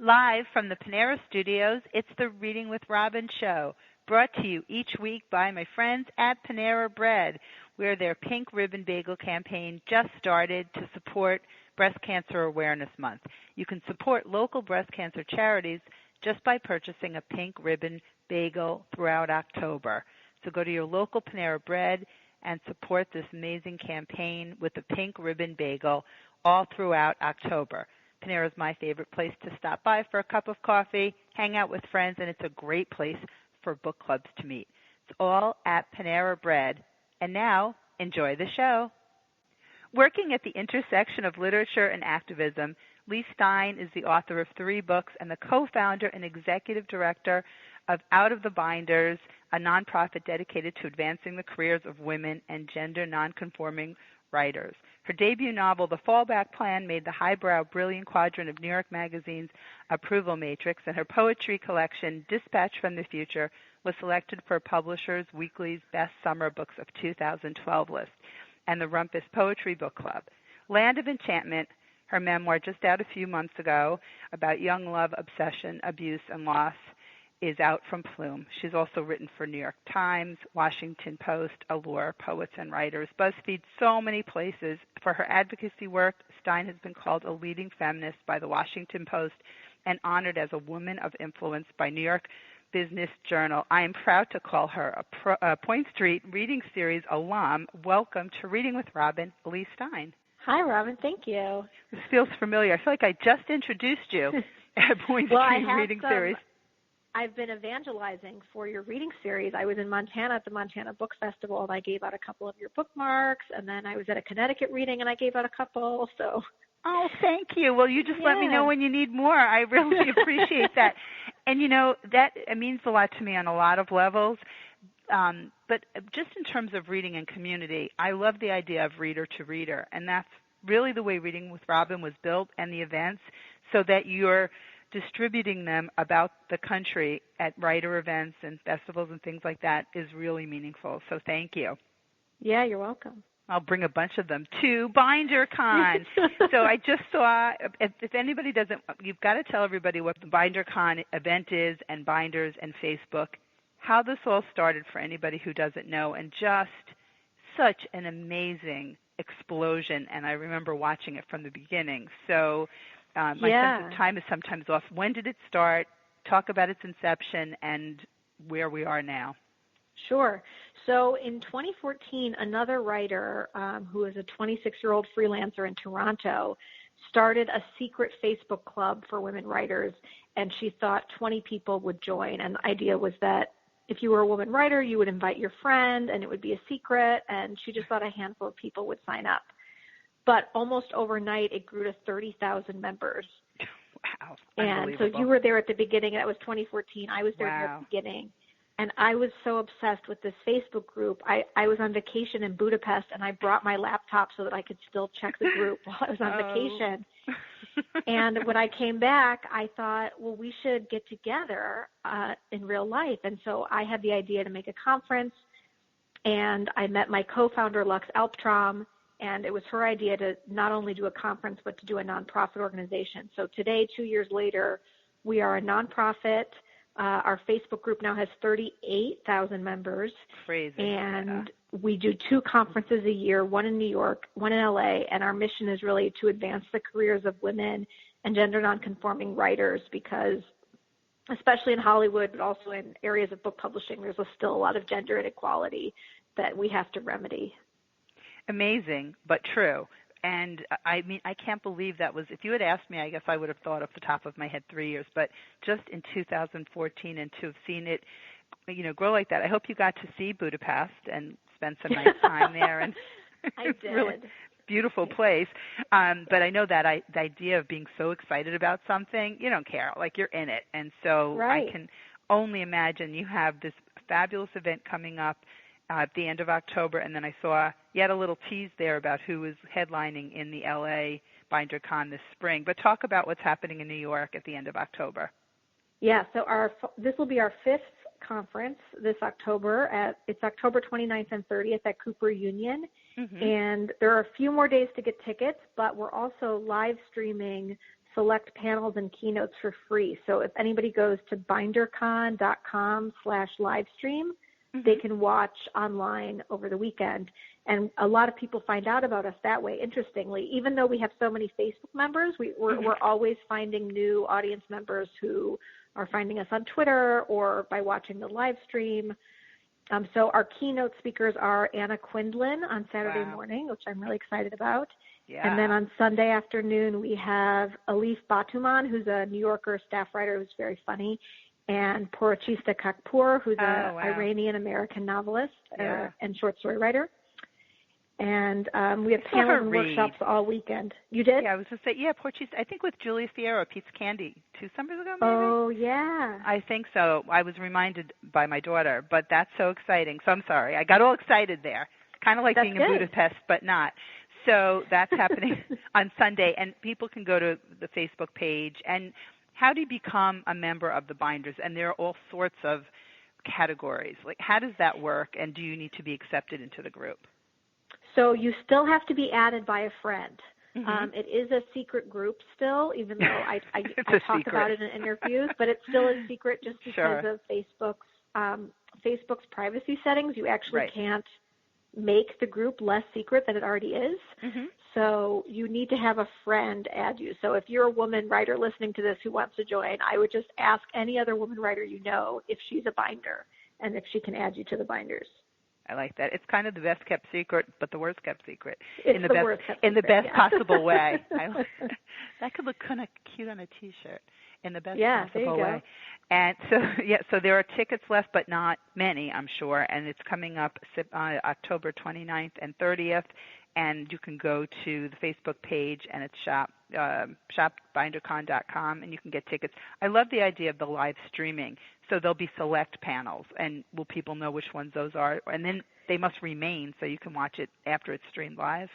Live from the Panera Studios, it's the Reading with Robin show, brought to you each week by my friends at Panera Bread, where their Pink Ribbon Bagel campaign just started to support Breast Cancer Awareness Month. You can support local breast cancer charities just by purchasing a Pink Ribbon Bagel throughout October. So go to your local Panera Bread and support this amazing campaign with the Pink Ribbon Bagel all throughout October. Panera is my favorite place to stop by for a cup of coffee, hang out with friends, and it's a great place for book clubs to meet. It's all at Panera Bread. And now, enjoy the show. Working at the intersection of literature and activism, Leigh Stein is the author of 3 books and the co-founder and executive director of Out of the Binders, a nonprofit dedicated to advancing the careers of women and gender nonconforming writers. Her debut novel, The Fallback Plan, made the highbrow Brilliant Quadrant of New York Magazine's approval matrix, and her poetry collection, Dispatch from the Future, was selected for Publishers Weekly's Best Summer Books of 2012 list and the Rumpus Poetry Book Club. Land of Enchantment, her memoir just out a few months ago about young love, obsession, abuse, and loss, is out from Plume. She's also written for New York Times, Washington Post, Allure, Poets and Writers, BuzzFeed, so many places. For her advocacy work, Stein has been called a leading feminist by the Washington Post and honored as a woman of influence by New York Business Journal. I am proud to call her a Point Street Reading Series alum. Welcome to Reading with Robin, Leigh Stein. Hi, Robin. Thank you. This feels familiar. I feel like I just introduced you at Point Street Reading Series. I've been evangelizing for your reading series. I was in Montana at the Montana Book Festival, and I gave out a couple of your bookmarks, and then I was at a Connecticut reading, and I gave out a couple. So, oh, thank you. Well, you just let me know when you need more. I really appreciate that. And, you know, that it means a lot to me on a lot of levels. But just in terms of reading and community, I love the idea of reader to reader, and that's really the way Reading with Robin was built and the events, so that you're distributing them about the country at writer events and festivals and things like that is really meaningful. So thank you. Yeah, you're welcome. I'll bring a bunch of them to BinderCon. So I just saw, if anybody doesn't, you've got to tell everybody what the BinderCon event is and Binders and Facebook, how this all started for anybody who doesn't know, and just such an amazing explosion. And I remember watching it from the beginning. So my sense of time is sometimes off. When did it start? Talk about its inception and where we are now. Sure. So in 2014, another writer who is a 26-year-old freelancer in Toronto started a secret Facebook club for women writers, and she thought 20 people would join. And the idea was that if you were a woman writer, you would invite your friend, and it would be a secret, and she just thought a handful of people would sign up. But almost overnight, it grew to 30,000 members. Wow. And so you were there at the beginning. That was 2014. I was there at the beginning. And I was so obsessed with this Facebook group. I was on vacation in Budapest, and I brought my laptop so that I could still check the group while I was on vacation. And when I came back, I thought, well, we should get together in real life. And so I had the idea to make a conference, and I met my co-founder, Lux Alptraum, and it was her idea to not only do a conference, but to do a nonprofit organization. So today, 2 years later, we are a nonprofit. Our Facebook group now has 38,000 members. Crazy. And we do 2 conferences a year, one in New York, one in LA, and our mission is really to advance the careers of women and gender nonconforming writers, because especially in Hollywood, but also in areas of book publishing, there's still a lot of gender inequality that we have to remedy. Amazing, but true. And I mean, I can't believe that was, if you had asked me, I guess I would have thought off the top of my head 3 years, but just in 2014, and to have seen it, you know, grow like that. I hope you got to see Budapest and spend some nice time there. And I did. Really beautiful place. But I know that the idea of being so excited about something, you don't care, like you're in it. And so I can only imagine you have this fabulous event coming up at the end of October, and then I saw you had a little tease there about who is headlining in the LA BinderCon this spring. But talk about what's happening in New York at the end of October. Yeah, so this will be our 5th conference this October. It's October 29th and 30th at Cooper Union, and there are a few more days to get tickets, but we're also live streaming select panels and keynotes for free. So if anybody goes to bindercon.com/livestream, they can watch online over the weekend. And a lot of people find out about us that way, interestingly. Even though we have so many Facebook members, we're always finding new audience members who are finding us on Twitter or by watching the live stream. So our keynote speakers are Anna Quindlen on Saturday morning, which I'm really excited about. Yeah. And then on Sunday afternoon, we have Alif Batuman, who's a New Yorker staff writer who's very funny, and Porochista Kakpour, who's an Iranian-American novelist and short story writer. And we have panels and workshops all weekend. You did? Yeah, I was going to say, Porochista, I think with Julia Fierro, Pete's Candy, 2 summers ago maybe? Oh, yeah. I think so. I was reminded by my daughter, but that's so exciting. So I'm sorry. I got all excited there, kind of like being in Budapest, but not. So that's happening on Sunday, and people can go to the Facebook page. And how do you become a member of the Binders? And there are all sorts of categories. Like, how does that work, and do you need to be accepted into the group? So you still have to be added by a friend. It is a secret group still, even though I talk about it in interviews, but it's still a secret just because of Facebook's privacy settings. You actually can't make the group less secret than it already is. So you need to have a friend add you. So if you're a woman writer listening to this who wants to join, I would just ask any other woman writer you know if she's a binder and if she can add you to the Binders. I like that. It's kind of the best kept secret, but the worst kept secret. It's the best possible way. That could look kind of cute on a T-shirt. In the best possible way. And so there are tickets left, but not many, I'm sure. And it's coming up October 29th and 30th. And you can go to the Facebook page, and it's shopbindercon.com, and you can get tickets. I love the idea of the live streaming. So there'll be select panels, and will people know which ones those are? And then they must remain, so you can watch it after it's streamed live,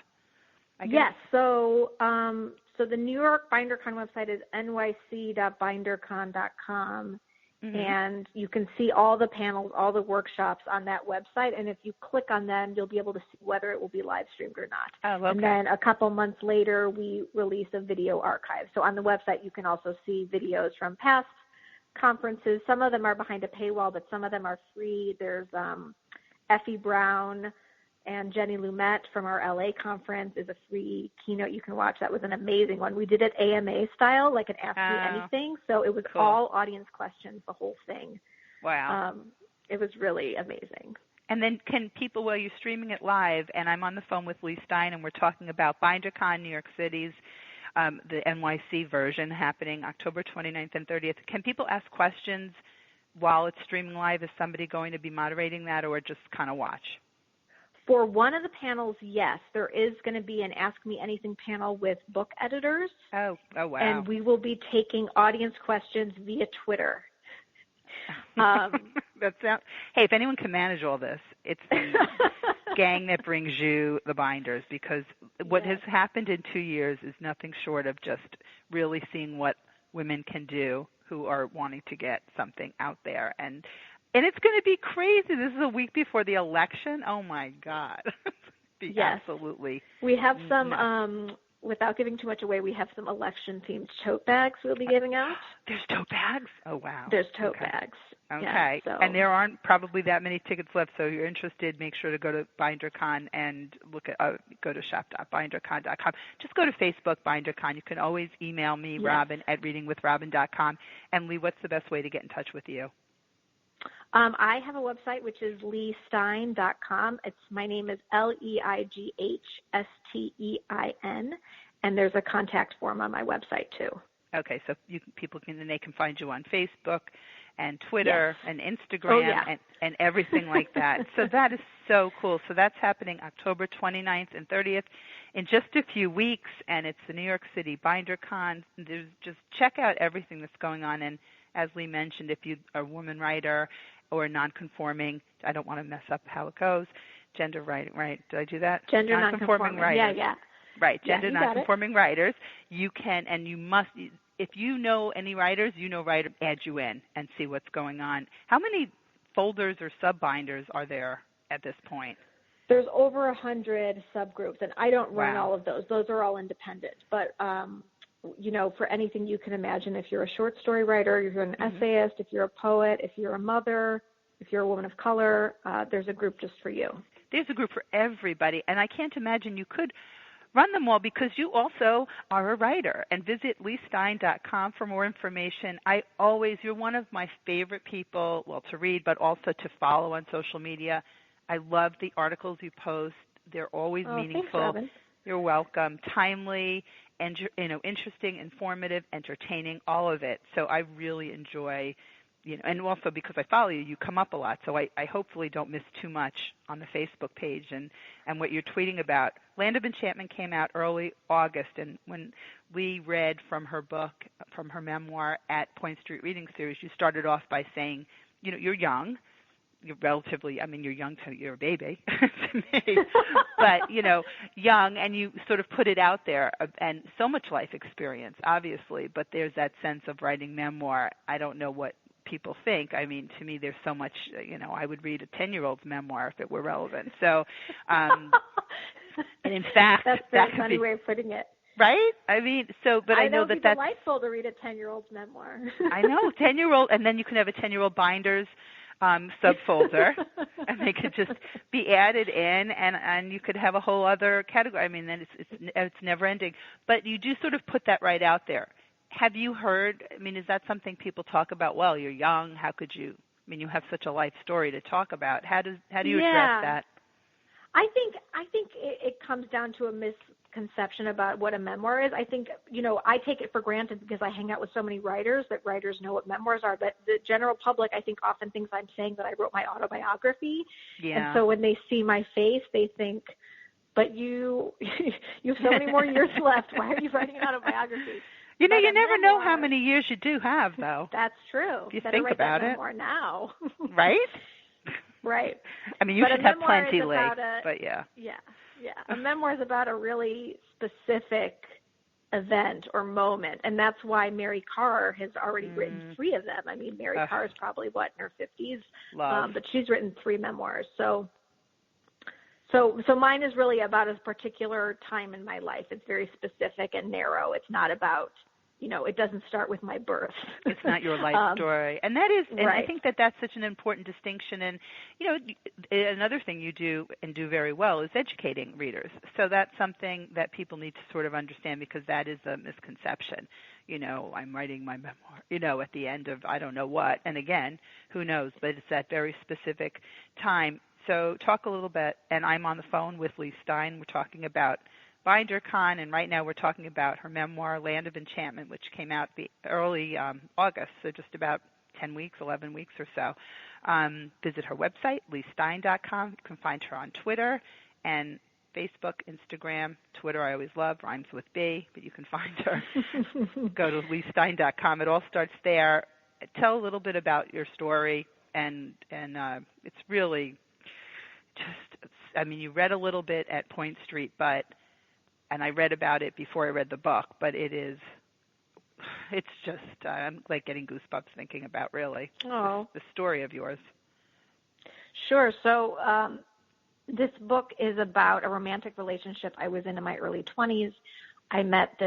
I guess? Yes. So the New York BinderCon website is nyc.bindercon.com. And you can see all the panels, all the workshops on that website. And if you click on them, you'll be able to see whether it will be live streamed or not. Oh, okay. And then a couple months later, we release a video archive. So on the website, you can also see videos from past conferences. Some of them are behind a paywall, but some of them are free. There's Effie Brown and Jenny Lumet from our LA conference is a free keynote you can watch. That was an amazing one. We did it AMA style, like an Ask Me Anything. So it was all audience questions, the whole thing. Wow. It was really amazing. And then can people, while you're streaming it live, and I'm on the phone with Leigh Stein, and we're talking about BinderCon New York City's, the NYC version happening October 29th and 30th. Can people ask questions while it's streaming live? Is somebody going to be moderating that, or just kind of watch? For one of the panels, yes, there is going to be an Ask Me Anything panel with book editors. Oh, wow. And we will be taking audience questions via Twitter. Hey, if anyone can manage all this, it's the gang that brings you the Binders, because what has happened in 2 years is nothing short of just really seeing what women can do who are wanting to get something out there. And it's going to be crazy. This is a week before the election. Oh, my God. Absolutely. We have some, without giving too much away, we have some election-themed tote bags we'll be giving out. There's tote bags? Oh, wow. There's tote bags. Okay. Yeah, and there aren't probably that many tickets left, so if you're interested, make sure to go to BinderCon and go to shop.bindercon.com. Just go to Facebook BinderCon. You can always email me, Robin, at readingwithrobin.com. And Leigh, what's the best way to get in touch with you? I have a website, which is leighstein.com. My name is LEIGHSTEIN, and there's a contact form on my website too. Okay, so people can find you on Facebook and Twitter and Instagram and everything like that. So that is so cool. So that's happening October 29th and 30th in just a few weeks, and it's the New York City BinderCon. Just check out everything that's going on. And as Leigh mentioned, if you are a woman writer or nonconforming, I don't want to mess up how it goes, gender right? Did I do that? Gender nonconforming writers. Yeah. Right, gender nonconforming writers. You can, and you must, if you know any writers, add you in and see what's going on. How many folders or sub-binders are there at this point? There's over 100 subgroups, and I don't run all of those. Those are all independent. But for anything you can imagine. If you're a short story writer, if you're an essayist, if you're a poet, if you're a mother, if you're a woman of color, there's a group just for you. There's a group for everybody, and I can't imagine you could run them all because you also are a writer. And visit LeighStein.com for more information. You're one of my favorite people, well, to read, but also to follow on social media. I love the articles you post. They're always meaningful. Thanks, Robin. You're welcome. Timely, and interesting, informative, entertaining, all of it. So I really enjoy, and also because I follow you, you come up a lot. So I hopefully don't miss too much on the Facebook page and what you're tweeting about. Land of Enchantment came out early August, and when Leigh read from her book, from her memoir at Point Street Reading Series, you started off by saying, you're young. You're relatively, you're young, you're a baby to me, but, young, and you sort of put it out there, and so much life experience, obviously, but there's that sense of writing memoir. I don't know what people think. To me, there's so much, I would read a 10-year-old's memoir if it were relevant. So, and in fact, that's a very funny way of putting it. Right? But I know that's delightful to read a 10-year-old's memoir. I know, 10-year-old, and then you can have a 10-year-old binders subfolder, and they could just be added in, and you could have a whole other category. Then it's never ending. But you do sort of put that right out there. Have you heard? Is that something people talk about? Well, you're young. How could you? You have such a life story to talk about. How do you address that? I think it comes down to a misconception about what a memoir is. I think, I take it for granted because I hang out with so many writers that writers know what memoirs are. But the general public, I think, often thinks I'm saying that I wrote my autobiography. Yeah. And so when they see my face, they think, but you have so many more years left. Why are you writing an autobiography? You never know how many years you do have, though. That's true. If you think about it. Memoir now. Right? Right. You should have plenty, Leigh. But yeah. Yeah. A memoir is about a really specific event or moment, and that's why Mary Karr has already written 3 of them. Mary Karr is probably in her 50s, but she's written 3 memoirs. So mine is really about a particular time in my life. It's very specific and narrow. It's not about, it doesn't start with my birth. It's not your life story. And that is, and right. I think that that's such an important distinction. And, another thing you do and do very well is educating readers. So that's something that people need to sort of understand, because that is a misconception. I'm writing my memoir, at the end of I don't know what. And again, who knows, but it's that very specific time. So talk a little bit, and I'm on the phone with Leigh Stein. We're talking about BinderCon, and right now we're talking about her memoir, Land of Enchantment, which came out early August, so just about 10 weeks, 11 weeks or so. Visit her website, LeighStein.com. You can find her on Twitter and Facebook, Instagram. Twitter I always love, rhymes with B, but you can find her. Go to LeighStein.com. It all starts there. Tell a little bit about your story, and it's really just, you read a little bit at Point Street, and I read about it before I read the book, but it's just, I'm like getting goosebumps thinking about really the story of yours. Sure. So this book is about a romantic relationship I was in my early 20s. I met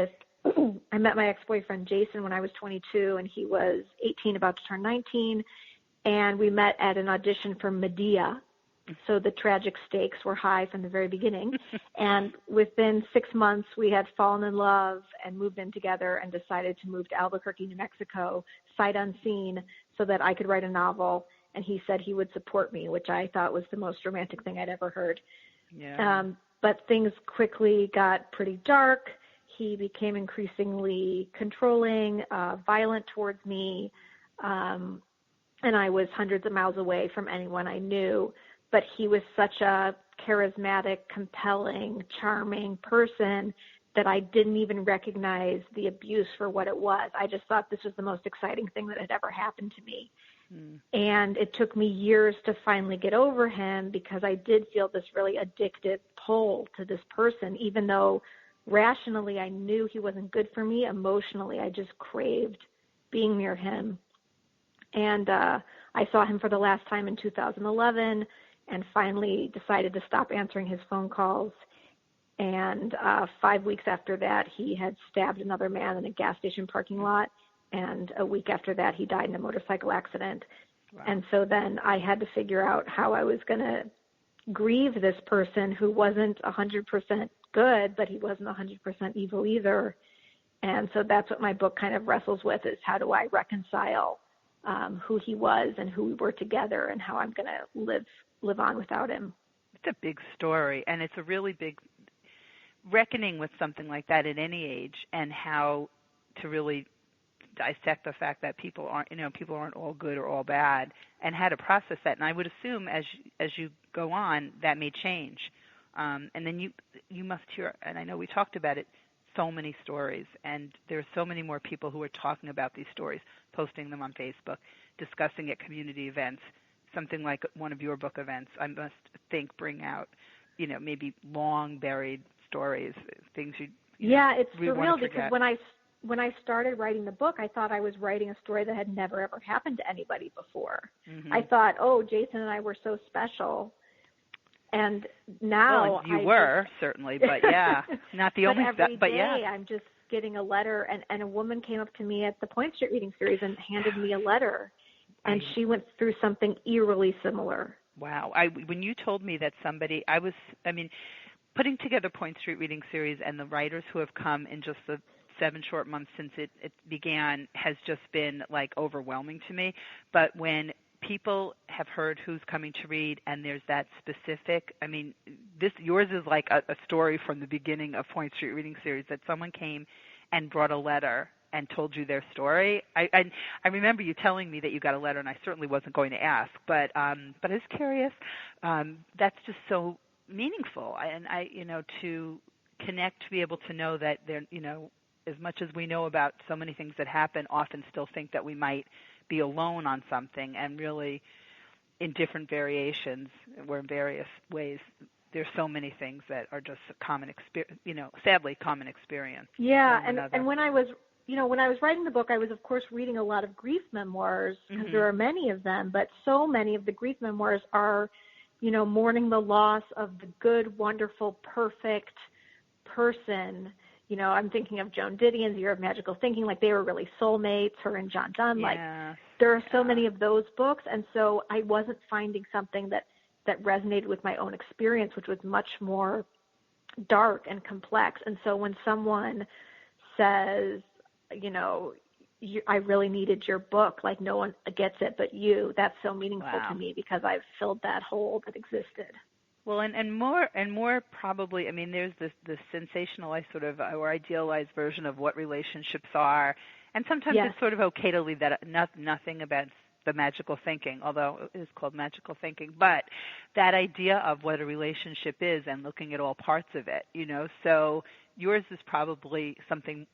my ex-boyfriend Jason when I was 22, and he was 18, about to turn 19, and we met at an audition for Medea. So the tragic stakes were high from the very beginning. And within 6 months, we had fallen in love and moved in together and decided to move to Albuquerque, New Mexico, sight unseen, so that I could write a novel. And he said he would support me, which I thought was the most romantic thing I'd ever heard. Yeah. But things quickly got pretty dark. He became increasingly controlling, violent towards me. And I was hundreds of miles away from anyone I knew. But he was such a charismatic, compelling, charming person that I didn't even recognize the abuse for what it was. I just thought this was the most exciting thing that had ever happened to me. And it took me years to finally get over him, because I did feel this really addictive pull to this person, even though rationally I knew he wasn't good for me. Emotionally, I just craved being near him. And I saw him for the last time in 2011. And finally decided to stop answering his phone calls. And 5 weeks after that, he had stabbed another man in a gas station parking lot. And a week after that, he died in a motorcycle accident. Wow. And so then I had to figure out how I was going to grieve this person who wasn't 100% good, but he wasn't 100% evil either. And so that's what my book kind of wrestles with, is how do I reconcile who he was and who we were together, and how I'm going to live on without him. It's a big story, and it's a really big reckoning with something like that at any age, and how to really dissect the fact that people aren't all good or all bad, and how to process that. And I would assume as you go on, that may change. And then you must hear, and I know we talked about it, so many stories, and there are so many more people who are talking about these stories, posting them on Facebook, discussing at community events. Something like one of your book events, I must think, bring out, maybe long buried stories, things it's surreal, because when I started writing the book, I thought I was writing a story that had never ever happened to anybody before. Mm-hmm. I thought, Jason and I were so special. And now you were certainly, but yeah, not the only stuff. But yeah, I'm just getting a letter, and a woman came up to me at the Point Street Reading Series and handed me a letter, and she went through something eerily similar. Wow! When you told me that somebody, putting together Point Street Reading Series and the writers who have come in just the 7 short months since it began has just been like overwhelming to me. But when people have heard who's coming to read, and there's that specific, yours is like a story from the beginning of Point Street Reading Series, that someone came and brought a letter and told you their story. I remember you telling me that you got a letter, and I certainly wasn't going to ask, but I was curious. That's just so meaningful, and to connect, to be able to know that there, as much as we know about so many things that happen, often still think that we might be alone on something, and really in different variations or in various ways, there's so many things that are just a common experience, sadly common experience. Yeah, and when I was writing the book, I was of course reading a lot of grief memoirs, because there are many of them, but so many of the grief memoirs are, mourning the loss of the good, wonderful, perfect person. I'm thinking of Joan Didion's Year of Magical Thinking, like they were really soulmates, her and John Donne. Yeah. Like there are so many of those books, and so I wasn't finding something that resonated with my own experience, which was much more dark and complex. And so when someone says, I really needed your book, like no one gets it but you, that's so meaningful to me, because I've filled that hole that existed. Well, and more probably, there's this sensationalized sort of or idealized version of what relationships are, and sometimes it's sort of okay to leave that nothing about the magical thinking, although it is called magical thinking, but that idea of what a relationship is and looking at all parts of it, so yours is probably something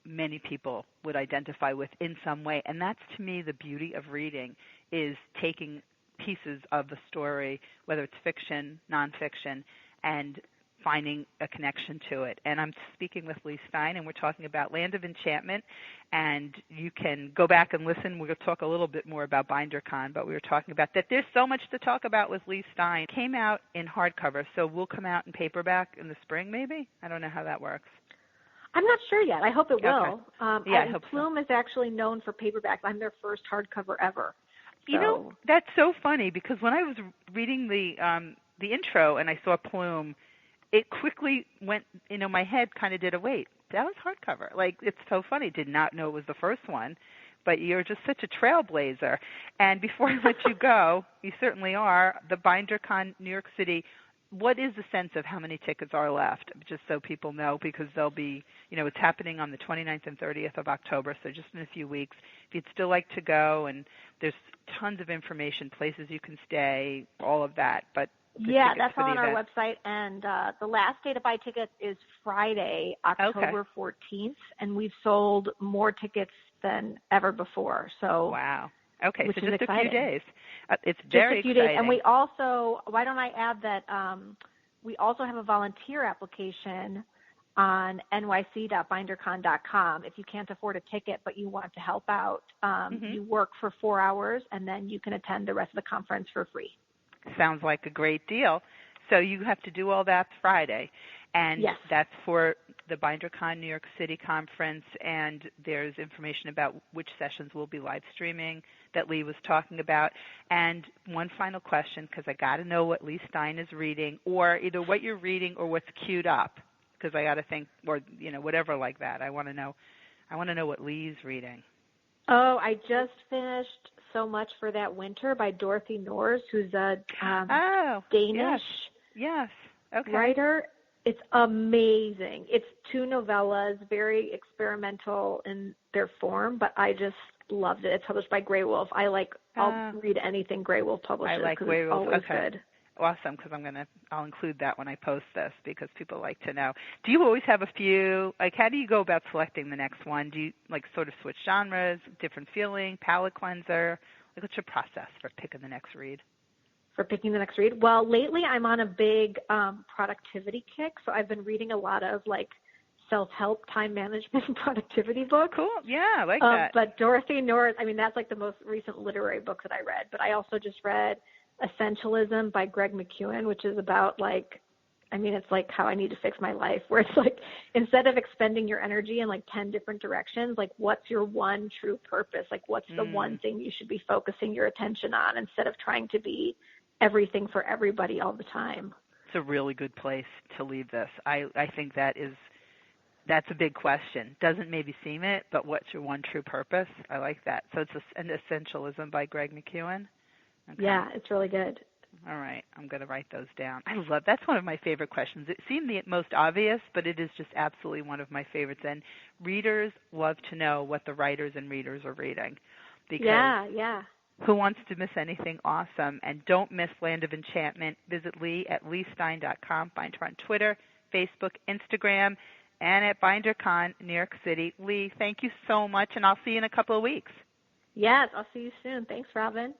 many people would identify with in some way, and that's, to me, the beauty of reading, is taking pieces of the story, whether it's fiction, nonfiction, and finding a connection to it. And I'm speaking with Leigh Stein, and we're talking about Land of Enchantment, and you can go back and listen. We're going to talk a little bit more about BinderCon, but we were talking about that. There's so much to talk about with Leigh Stein. It came out in hardcover, so we'll come out in paperback in the spring, maybe? I don't know how that works. I'm not sure yet. I hope it will. Okay. I hope Plume is actually known for paperbacks. I'm their first hardcover ever. So. That's so funny, because when I was reading the intro and I saw Plume, it quickly went, my head kind of did a wait. That was hardcover. Like, it's so funny. Did not know it was the first one, but you're just such a trailblazer. And before I let you go, you certainly are, the BinderCon New York City, what is the sense of how many tickets are left, just so people know, because they'll be, it's happening on the 29th and 30th of October, so just in a few weeks. If you'd still like to go, and there's tons of information, places you can stay, all of that. But that's all on our website, and the last day to buy tickets is Friday, October 14th, and we've sold more tickets than ever before. So wow. Okay, so just exciting. A few days. It's very exciting. Days. And we also, why don't I add that we also have a volunteer application on nyc.bindercon.com. If you can't afford a ticket but you want to help out, you work for 4 hours, and then you can attend the rest of the conference for free. Sounds like a great deal. So you have to do all that Friday. And yes. that's for the BinderCon New York City conference, and there's information about which sessions will be live streaming that Leigh was talking about. And one final question, because I got to know what Leigh Stein is reading, or either what you're reading or what's queued up, because I got to think, or whatever like that. I want to know what Leigh's reading. Oh, I just finished So Much for That Winter by Dorothy Norris, who's a Danish yes. Okay. writer. It's amazing. It's 2 novellas, very experimental in their form, but I just loved it. It's published by Grey Wolf. I'll read anything Grey Wolf publishes. I like Grey Wolf. Always okay. Good. Awesome, because I'll include that when I post this, because people like to know. Do you always have a few, how do you go about selecting the next one? Do you sort of switch genres, different feeling, palate cleanser? What's your process for picking the next read? For picking the next read? Well, lately I'm on a big productivity kick, so I've been reading a lot of self-help, time management, and productivity books. Cool. Yeah, I like that. But Dorothy Norris, that's the most recent literary book that I read. But I also just read Essentialism by Greg McKeown, which is about it's like how I need to fix my life, where it's instead of expending your energy in 10 different directions, what's your one true purpose? What's the one thing you should be focusing your attention on instead of trying to be everything for everybody all the time? It's a really good place to leave this. I think that's a big question. Doesn't maybe seem it, but what's your one true purpose? I like that. So it's an Essentialism by Greg McKeown? Okay. Yeah, it's really good. All right, I'm going to write those down. That's one of my favorite questions. It seemed the most obvious, but it is just absolutely one of my favorites. And readers love to know what the writers and readers are reading. Because yeah. Who wants to miss anything awesome? And don't miss Land of Enchantment. Visit Leigh at leighstein.com. Find her on Twitter, Facebook, Instagram, and at BinderCon, New York City. Leigh, thank you so much, and I'll see you in a couple of weeks. Yes, I'll see you soon. Thanks, Robin.